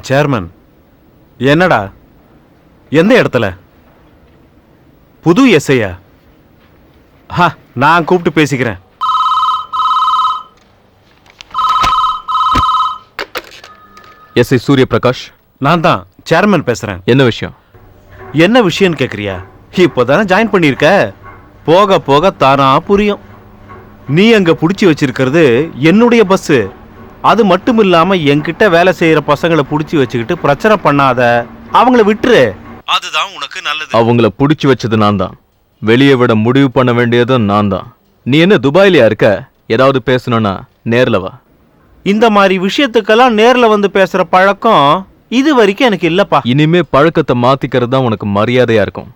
Chairman. என்னடா, எந்த இடத்துல? புது எஸ்ஐயா? நான் கூப்பிட்டு பேசிக்கிறேன். எஸ்ஐ சூரியபிரகாஷ். நான் தான் சேர்மன் பேசுறேன். என்ன விஷயம்? என்ன விஷயம்னு கேக்குறியா? இப்போதானே ஜாயின் பண்ணியிருக்க, போக போக தானா புரியும். நீ அங்க புடிச்சு வச்சிருக்கிறது என்னுடைய பஸ். அது மட்டும் இல்லாம என்கிட்ட வேலை செய்யற பசங்களை புடிச்சு வச்சுக்கிட்டு பிரச்சனை பண்ணாத, அவங்கள விட்டுரு. அதுதான் உனக்கு நல்லது. அவங்கள புடிச்சு வச்சது நான் தான், வெளியே விட முடிவு பண்ண வேண்டியதும் நான் தான். நீ என்ன துபாயிலயா இருக்க? ஏதாவது பேசணும்னா நேர்ல வா. இந்த மாதிரி விஷயத்துக்கெல்லாம் நேர்ல வந்து பேசுற பழக்கம் இது வரைக்கும் எனக்கு இல்லப்பா. இனிமே பழக்கத்தை மாத்திக்கிறது தான் உனக்கு மரியாதையா இருக்கும்.